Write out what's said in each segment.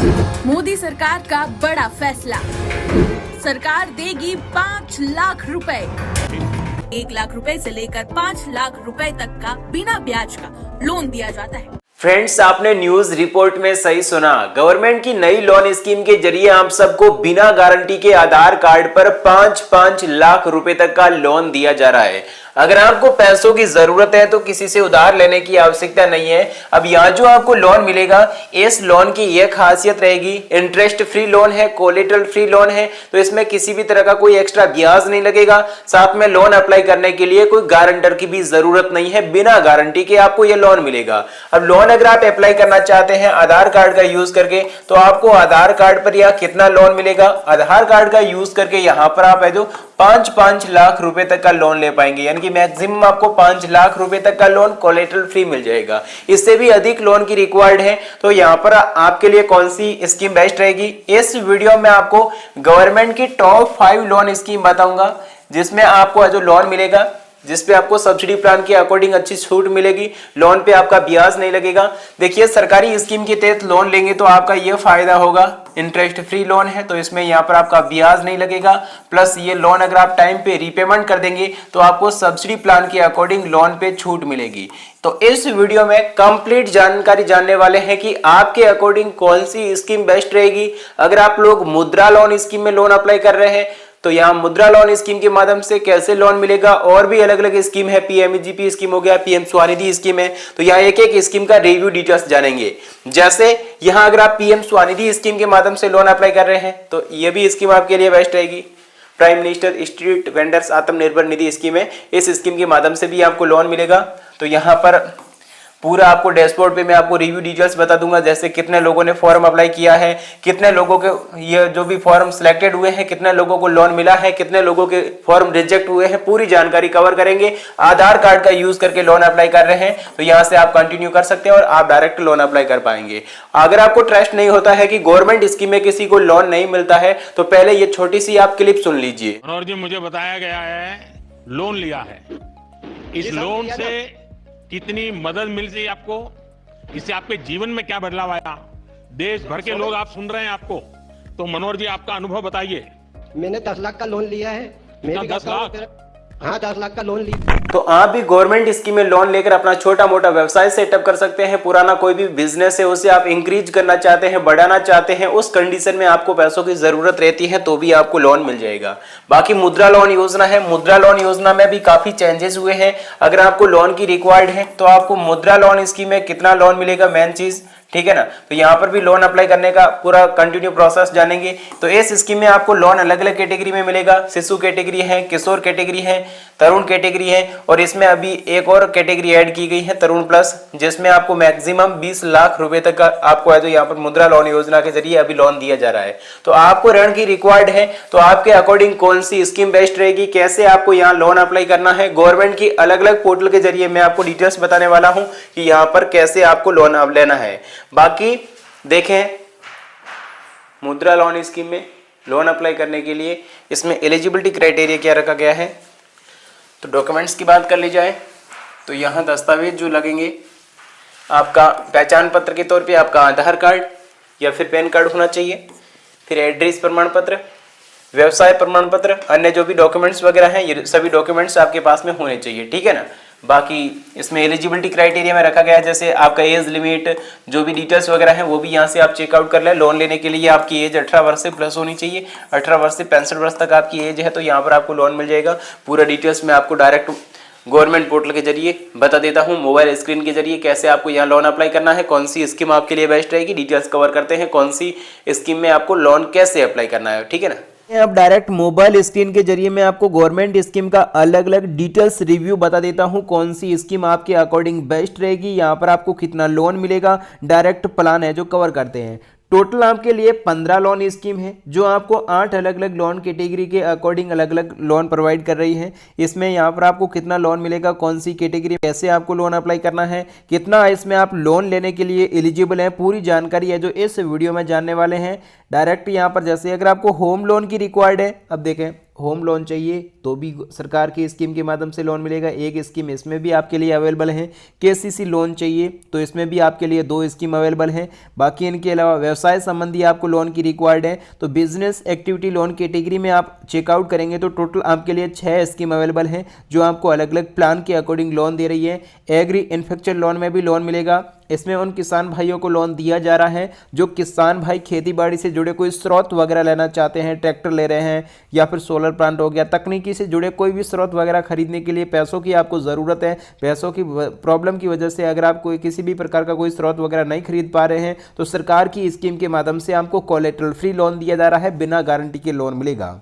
मोदी सरकार का बड़ा फैसला, सरकार देगी 5 लाख रुपए। 1 लाख रुपए से लेकर 5 लाख रुपए तक का बिना ब्याज का लोन दिया जाता है। फ्रेंड्स, आपने न्यूज रिपोर्ट में सही सुना। गवर्नमेंट की नई लोन स्कीम के जरिए आप सबको बिना गारंटी के आधार कार्ड पर 5-5 लाख रुपए तक का लोन दिया जा रहा है। अगर आपको पैसों की जरूरत है तो किसी से उधार लेने की आवश्यकता नहीं है। अब यहाँ जो आपको लोन मिलेगा, इस लोन की यह खासियत रहेगी, इंटरेस्ट फ्री लोन है, कोलेटरल फ्री लोन है, तो इसमें किसी भी तरह का कोई एक्स्ट्रा ब्याज नहीं लगेगा। साथ में लोन अप्लाई करने के लिए कोई गारंटर की भी जरूरत नहीं है, बिना गारंटी के आपको यह लोन मिलेगा। अब लोन अगर आप अप्लाई करना चाहते हैं आधार कार्ड का यूज करके, तो आपको आधार कार्ड पर यहाँ कितना लोन मिलेगा, आधार कार्ड का यूज करके यहाँ पर आप है जो 5-5 लाख रुपए तक का लोन ले पाएंगे, यानी कि मैक्सिमम आपको 5 लाख रुपए तक का लोन कोलेटरल फ्री मिल जाएगा। इससे भी अधिक लोन की रिक्वायर्ड है, तो यहाँ पर आपके लिए कौन सी स्कीम बेस्ट रहेगी, इस वीडियो में आपको गवर्नमेंट की टॉप 5 लोन स्कीम बताऊंगा, जिसमें आपको जो लोन मिलेगा, जिसपे आपको सब्सिडी प्लान के अकॉर्डिंग अच्छी छूट मिलेगी, लोन पे आपका ब्याज नहीं लगेगा। देखिए, सरकारी स्कीम के तहत लोन लेंगे तो आपका ये फायदा होगा, इंटरेस्ट फ्री लोन है तो इसमें यहाँ पर आपका ब्याज नहीं लगेगा, प्लस ये लोन अगर आप टाइम पे रीपेमेंट कर देंगे तो आपको सब्सिडी प्लान के अकॉर्डिंग लोन पे छूट मिलेगी। तो इस वीडियो में कंप्लीट जानकारी जानने वाले हैं कि आपके अकॉर्डिंग कौन सी स्कीम बेस्ट रहेगी। अगर आप लोग मुद्रा लोन स्कीम में लोन अप्लाई कर रहे हैं तो यहाँ मुद्रा लोन स्कीम के माध्यम से कैसे लोन मिलेगा, और भी अलग अलग स्कीम है, पीएमजीपी स्कीम हो गया, पीएम स्वनिधि स्कीम है, तो यहाँ एक एक स्कीम का रिव्यू डिटेल्स जानेंगे। जैसे यहाँ अगर आप पीएम स्वनिधि स्कीम के माध्यम से लोन अप्लाई कर रहे हैं तो ये भी स्कीम आपके लिए बेस्ट रहेगी। Prime minister street vendors Atmanirbhar Nidhi scheme है, इस स्कीम के माध्यम से भी आपको लोन मिलेगा। तो यहाँ पर पूरा आपको डैशबोर्ड पे मैं आपको रिव्यू डिटेल्स बता दूंगा, जैसे कितने लोगों ने फॉर्म अप्लाई किया है, कितने लोगों के ये जो भी फॉर्म सिलेक्टेड हुए हैं, कितने लोगों को लोन मिला है, कितने लोगों के फॉर्म रिजेक्ट हुए हैं, पूरी जानकारी कवर करेंगे। आधार कार्ड का यूज करके लोन अप्लाई कर रहे हैं तो यहाँ से आप कंटिन्यू कर सकते हैं और आप डायरेक्ट लोन अप्लाई कर पाएंगे। अगर आपको ट्रस्ट नहीं होता है कि गवर्नमेंट स्कीम में किसी को लोन नहीं मिलता है तो पहले ये छोटी सी आप क्लिप सुन लीजिए। मनोहर जी, मुझे बताया गया है लोन लिया है, इस लोन से कितनी मदद मिल रही है आपको, इससे आपके जीवन में क्या बदलाव आया, देश भर के लोग आप सुन रहे हैं आपको, तो मनोहर जी आपका अनुभव बताइए। मैंने 10 लाख का लोन लिया है। 10 लाख? हाँ, 10 लाख का लोन लिया। तो आप भी गवर्नमेंट स्कीम में लोन लेकर अपना छोटा मोटा व्यवसाय सेटअप कर सकते हैं। पुराना कोई भी बिजनेस है उसे आप इंक्रीज करना चाहते हैं, बढ़ाना चाहते हैं, उस कंडीशन में आपको पैसों की जरूरत रहती है तो भी आपको लोन मिल जाएगा। बाकी मुद्रा लोन योजना है, मुद्रा लोन योजना में भी काफी चेंजेस हुए हैं। अगर आपको लोन की रिक्वायर्ड है तो आपको मुद्रा लोन स्कीम में कितना लोन मिलेगा, मेन चीज, ठीक है ना। तो यहाँ पर भी लोन अप्लाई करने का पूरा कंटिन्यू प्रोसेस जानेंगे। तो इस स्कीम में आपको लोन अलग अलग कैटेगरी में मिलेगा, शिशु कैटेगरी है, किशोर कैटेगरी है, तरुण कैटेगरी है, और इसमें अभी एक और कैटेगरी ऐड की गई है, तरुण प्लस, जिसमें आपको मैक्सिमम 20 लाख रुपए तक का आपको है जो यहाँ पर मुद्रा लोन योजना के जरिए अभी लोन दिया जा रहा है। तो आपको ऋण की रिक्वायर्ड है तो आपके अकॉर्डिंग कौन सी स्कीम बेस्ट रहेगी, कैसे आपको यहाँ लोन अप्लाई करना है, गवर्नमेंट की अलग अलग पोर्टल के जरिए मैं आपको डिटेल्स बताने वाला हूँ कि यहाँ पर कैसे आपको लोन लेना है। बाकी देखें, मुद्रा लोन स्कीम में लोन अप्लाई करने के लिए इसमें एलिजिबिलिटी क्राइटेरिया क्या रखा गया है। तो डॉक्यूमेंट्स की बात कर ली जाए तो यहाँ दस्तावेज जो लगेंगे, आपका पहचान पत्र के तौर पे आपका आधार कार्ड या फिर पैन कार्ड होना चाहिए, फिर एड्रेस प्रमाण पत्र, व्यवसाय प्रमाण पत्र, अन्य जो भी डॉक्यूमेंट्स वगैरह हैं ये सभी डॉक्यूमेंट्स आपके पास में होने चाहिए, ठीक है ना। बाकी इसमें एलिजिबिलिटी क्राइटेरिया में रखा गया है, जैसे आपका एज लिमिट, जो भी डिटेल्स वगैरह हैं वो भी यहाँ से आप चेकआउट कर लें। लोन लेने के लिए आपकी एज 18 वर्ष से प्लस होनी चाहिए, 18 वर्ष से 65 वर्ष तक आपकी एज है तो यहाँ पर आपको लोन मिल जाएगा। पूरा डिटेल्स मैं आपको डायरेक्ट गवर्नमेंट पोर्टल के जरिए बता देता हूँ, मोबाइल स्क्रीन के जरिए कैसे आपको यहाँ लोन अप्लाई करना है, कौन सी स्कीम आपके लिए बेस्ट रहेगी, डिटेल्स कवर करते हैं, कौन सी स्कीम में आपको लोन कैसे अप्लाई करना है, ठीक है ना। अब डायरेक्ट मोबाइल स्क्रीन के जरिए मैं आपको गवर्नमेंट स्कीम का अलग अलग डिटेल्स रिव्यू बता देता हूं, कौन सी स्कीम आपके अकॉर्डिंग बेस्ट रहेगी, यहां पर आपको कितना लोन मिलेगा, डायरेक्ट प्लान है जो कवर करते हैं। टोटल आपके लिए 15 लोन स्कीम है जो आपको 8 अलग अलग लोन कैटेगरी के अकॉर्डिंग अलग अलग लोन प्रोवाइड कर रही है। इसमें यहाँ पर आपको कितना लोन मिलेगा, कौन सी कैटेगरी, कैसे आपको लोन अप्लाई करना है, कितना इसमें आप लोन लेने के लिए एलिजिबल हैं, पूरी जानकारी है जो इस वीडियो में जानने वाले हैं। डायरेक्ट यहाँ पर जैसे अगर आपको होम लोन की रिक्वायर्ड है, अब देखें होम लोन चाहिए तो भी सरकार की स्कीम के माध्यम से लोन मिलेगा, एक स्कीम इसमें भी आपके लिए अवेलेबल है। केसीसी लोन चाहिए तो इसमें भी आपके लिए 2 स्कीम अवेलेबल हैं। बाकी इनके अलावा व्यवसाय संबंधी आपको लोन की रिक्वायर्ड है तो बिजनेस एक्टिविटी लोन कैटेगरी में आप चेकआउट करेंगे तो टोटल आपके लिए 6 स्कीम अवेलेबल हैं जो आपको अलग अलग प्लान के अकॉर्डिंग लोन दे रही है। एग्री इन्फ्रास्ट्रक्चर लोन में भी लोन मिलेगा, इसमें उन किसान भाइयों को लोन दिया जा रहा है जो किसान भाई खेती बाड़ी से जुड़े कोई स्रोत वगैरह लेना चाहते हैं, ट्रैक्टर ले रहे हैं या फिर सोलर प्लांट हो गया, तकनीकी से जुड़े कोई भी स्रोत वगैरह खरीदने के लिए पैसों की आपको ज़रूरत है, पैसों की प्रॉब्लम की वजह से अगर आप कोई किसी भी प्रकार का कोई स्रोत वगैरह नहीं खरीद पा रहे हैं तो सरकार की स्कीम के माध्यम से आपको कोलेटरल फ्री लोन दिया जा रहा है, बिना गारंटी के लोन मिलेगा।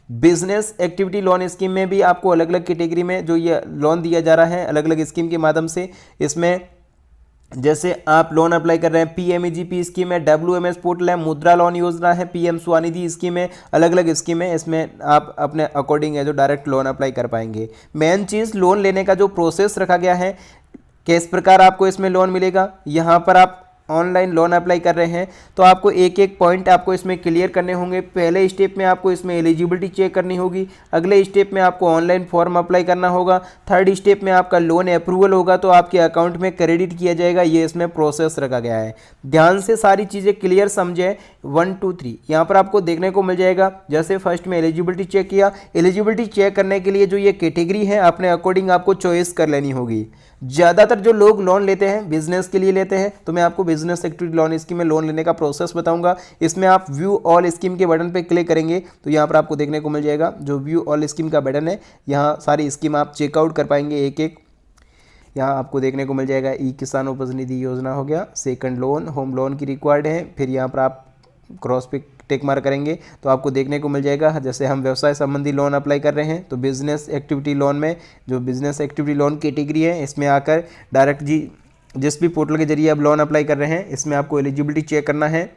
बिजनेस एक्टिविटी लोन स्कीम में भी आपको अलग अलग कैटेगरी में जो ये लोन दिया जा रहा है अलग अलग स्कीम के माध्यम से, इसमें जैसे आप लोन अप्लाई कर रहे हैं पीएमईजीपी स्कीम है, डब्ल्यूएमएस पोर्टल है, मुद्रा लोन योजना है, पीएम स्वनिधि स्कीम है, अलग अलग स्कीम है, इसमें आप अपने अकॉर्डिंग है जो डायरेक्ट लोन अप्लाई कर पाएंगे। मेन चीज़ लोन लेने का जो प्रोसेस रखा गया है किस प्रकार आपको इसमें लोन मिलेगा, यहाँ पर आप ऑनलाइन लोन अप्लाई कर रहे हैं तो आपको एक एक पॉइंट आपको इसमें क्लियर करने होंगे। पहले स्टेप में आपको इसमें एलिजिबिलिटी चेक करनी होगी, अगले स्टेप में आपको ऑनलाइन फॉर्म अप्लाई करना होगा, थर्ड स्टेप में आपका लोन अप्रूवल होगा तो आपके अकाउंट में क्रेडिट किया जाएगा। ये इसमें प्रोसेस रखा गया है, ध्यान से सारी चीज़ें क्लियर समझें। 1 2 3 यहाँ पर आपको देखने को मिल जाएगा। जैसे फर्स्ट में एलिजिबिलिटी चेक किया, एलिजिबिलिटी चेक करने के लिए जो ये कैटेगरी है अपने अकॉर्डिंग आपको चॉइस कर लेनी होगी। ज़्यादातर जो लोग लोन लेते हैं बिजनेस के लिए लेते हैं तो मैं आपको बिजनेस एक्टिविटी लोन स्कीम में लोन लेने का प्रोसेस बताऊंगा। इसमें आप व्यू ऑल स्कीम के बटन पे क्लिक करेंगे तो यहाँ पर आपको देखने को मिल जाएगा जो व्यू ऑल स्कीम का बटन है, यहाँ सारी स्कीम आप चेकआउट कर पाएंगे एक एक। यहाँ आपको देखने को मिल जाएगा ई किसान उपज निधि योजना हो गया, सेकंड लोन, होम लोन की रिक्वायर्ड है, फिर यहाँ पर आप क्रॉस पे टिक मार करेंगे तो आपको देखने को मिल जाएगा जैसे हम व्यवसाय संबंधी लोन अप्लाई कर रहे हैं तो बिजनेस एक्टिविटी लोन में जो बिजनेस एक्टिविटी लोन कैटेगरी है इसमें आकर डायरेक्ट जिस भी पोर्टल के जरिए आप लोन अप्लाई कर रहे हैं इसमें आपको एलिजिबिलिटी चेक करना है।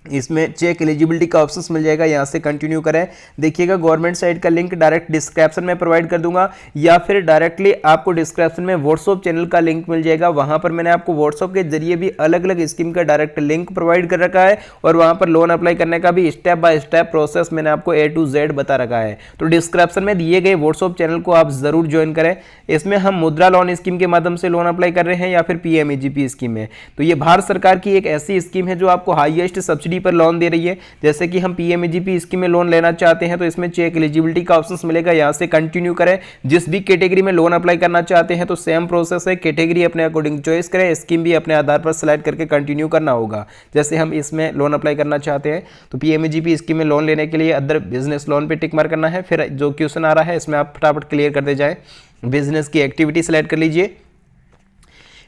इसमें चेक एलिजिबिलिटी का ऑप्शंस मिल जाएगा, यहाँ से कंटिन्यू करें। देखिएगा गवर्नमेंट साइट का लिंक डायरेक्ट डिस्क्रिप्शन में प्रोवाइड कर दूंगा या फिर डायरेक्टली आपको डिस्क्रिप्शन में व्हाट्सअप चैनल का लिंक मिल जाएगा, वहाँ पर मैंने आपको व्हाट्सअप के जरिए भी अलग अलग स्कीम का डायरेक्ट लिंक प्रोवाइड कर रखा है और वहाँ पर लोन अप्लाई करने का भी स्टेप बाय स्टेप प्रोसेस मैंने आपको A to Z बता रखा है। तो डिस्क्रिप्शन में दिए गए व्हाट्सअप चैनल को आप जरूर ज्वाइन करें। इसमें हम मुद्रा लोन स्कीम के माध्यम से लोन अप्लाई कर रहे हैं या फिर पीएमईजीपी स्कीम है, तो ये भारत सरकार की एक ऐसी स्कीम है जो आपको हाईएस्ट सब्सिडी पर लोन दे रही है। जैसे कि हम पीएमईजीपी स्कीम में लोन लेना चाहते हैं तो इसमें चेक एलिजिबिलिटी का ऑप्शन मिलेगा, यहाँ से कंटिन्यू करें। जिस भी कैटेगरी में लोन अप्लाई करना चाहते हैं तो सेम प्रोसेस है, कैटेगरी अपने अकॉर्डिंग चॉइस करें, स्कीम भी अपने आधार पर सिलेक्ट करके कंटिन्यू करना होगा। जैसे हम इसमें लोन अप्लाई करना चाहते हैं तो पीएमईजीपी स्कीम में लोन लेने के लिए अदर बिजनेस लोन पे टिक मार्क करना है, फिर जो क्वेश्चन आ रहा है इसमें आप फटाफट क्लियर करते जाएं। बिजनेस की एक्टिविटी सिलेक्ट कर लीजिए,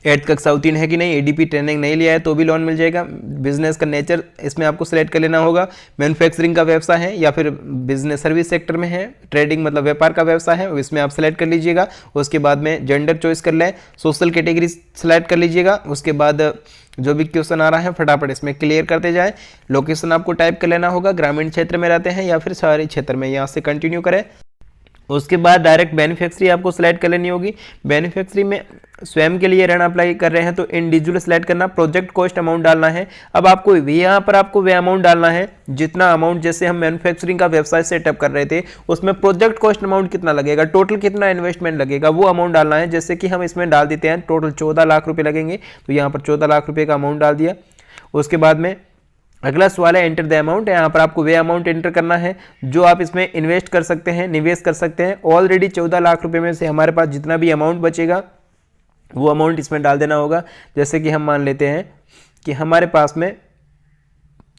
8th कक्षा उत्तीर्ण है कि नहीं, एडीपी ट्रेनिंग नहीं लिया है तो भी लोन मिल जाएगा। बिजनेस का नेचर इसमें आपको सिलेक्ट कर लेना होगा, मैन्युफैक्चरिंग का व्यवसाय है या फिर बिजनेस सर्विस सेक्टर में है, ट्रेडिंग मतलब व्यापार का व्यवसाय है, इसमें आप सिलेक्ट कर लीजिएगा। उसके बाद में जेंडर चॉइस कर लें, सोशल कैटेगरी सिलेक्ट कर लीजिएगा। उसके बाद जो भी क्वेश्चन आ रहा है फटाफट इसमें क्लियर करते जाएं। लोकेशन आपको टाइप कर लेना होगा, ग्रामीण क्षेत्र में रहते हैं या फिर शहरी क्षेत्र में, यहाँ से कंटिन्यू करें। उसके बाद डायरेक्ट बेनिफिशियरी आपको सिलेक्ट कर लेनी होगी। बेनिफिशियरी में स्वयं के लिए ऋण अप्लाई कर रहे हैं तो इंडिविजुअल सिलेक्ट करना, प्रोजेक्ट कॉस्ट अमाउंट डालना है। अब आपको यहाँ पर आपको वे अमाउंट डालना है जितना अमाउंट, जैसे हम मैन्युफैक्चरिंग का व्यवसाय सेटअप कर रहे थे उसमें प्रोजेक्ट कॉस्ट अमाउंट कितना लगेगा, टोटल कितना इन्वेस्टमेंट लगेगा, वो अमाउंट डालना है। जैसे कि हम इसमें डाल देते हैं टोटल 14 लाख रुपए लगेंगे तो यहाँ पर 14 लाख रुपए का अमाउंट डाल दिया। उसके बाद में अगला सवाल है एंटर द अमाउंट, यहाँ पर आपको वे अमाउंट एंटर करना है जो आप इसमें इन्वेस्ट कर सकते हैं, निवेश कर सकते हैं। ऑलरेडी 14 लाख रुपए में से हमारे पास जितना भी अमाउंट बचेगा वो अमाउंट इसमें डाल देना होगा। जैसे कि हम मान लेते हैं कि हमारे पास में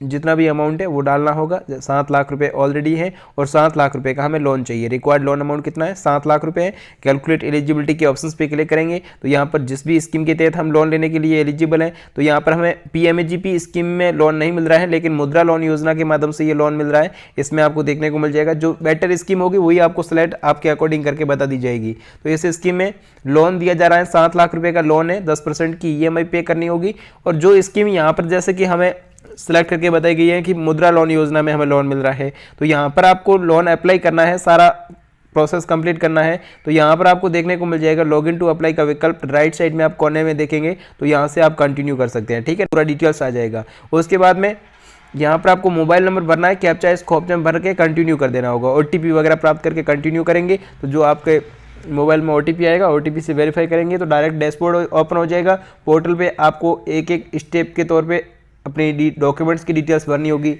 जितना भी अमाउंट है वो डालना होगा। 7 लाख रुपए ऑलरेडी है और 7 लाख रुपए का हमें लोन चाहिए। रिक्वायर्ड लोन अमाउंट कितना है, 7 लाख रुपए है। कैलकुलेट एलिजिबिलिटी के ऑप्शंस पे क्लिक करेंगे तो यहाँ पर जिस भी स्कीम के तहत हम लोन लेने के लिए एलिजिबल हैं, तो यहाँ पर हमें पीएमईजीपी स्कीम में लोन नहीं मिल रहा है लेकिन मुद्रा लोन योजना के माध्यम से ये लोन मिल रहा है। इसमें आपको देखने को मिल जाएगा जो बेटर स्कीम होगी वही आपको सिलेक्ट आपके अकॉर्डिंग करके बता दी जाएगी। तो इस स्कीम में लोन दिया जा रहा है, 7 लाख रुपए का लोन है, 10% की ईएमआई पे करनी होगी। और जो स्कीम यहाँ पर जैसे कि हमें सिलेक्ट करके बताई गई है कि मुद्रा लोन योजना में हमें लोन मिल रहा है, तो यहाँ पर आपको लोन अप्लाई करना है, सारा प्रोसेस कंप्लीट करना है। तो यहाँ पर आपको देखने को मिल जाएगा लॉगिन टू अप्लाई का विकल्प, राइट साइड में आप कोने में देखेंगे तो यहाँ से आप कंटिन्यू कर सकते हैं। ठीक है, पूरा डिटेल्स आ जाएगा। उसके बाद में यहाँ पर आपको मोबाइल नंबर भरना है, कैप्चा इस ऑप्शन भर के कंटिन्यू कर देना होगा। OTP वगैरह प्राप्त करके कंटिन्यू करेंगे तो जो आपके मोबाइल में OTP आएगा, OTP से वेरीफाई करेंगे तो डायरेक्ट डैशबोर्ड ओपन हो जाएगा। पोर्टल पे आपको एक एक स्टेप के तौर पे अपनी डॉक्यूमेंट्स की डिटेल्स भरनी होगी,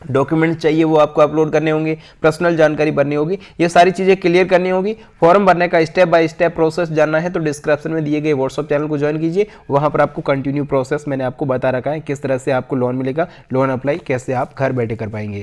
डॉक्यूमेंट्स चाहिए वो आपको अपलोड करने होंगे, पर्सनल जानकारी भरनी होगी, ये सारी चीज़ें क्लियर करनी होगी। फॉर्म भरने का स्टेप बाय स्टेप प्रोसेस जानना है तो डिस्क्रिप्शन में दिए गए व्हाट्सअप चैनल को ज्वाइन कीजिए, वहाँ पर आपको कंटिन्यू प्रोसेस मैंने आपको बता रखा है किस तरह से आपको लोन मिलेगा, लोन अप्लाई कैसे आप घर बैठे कर पाएंगे।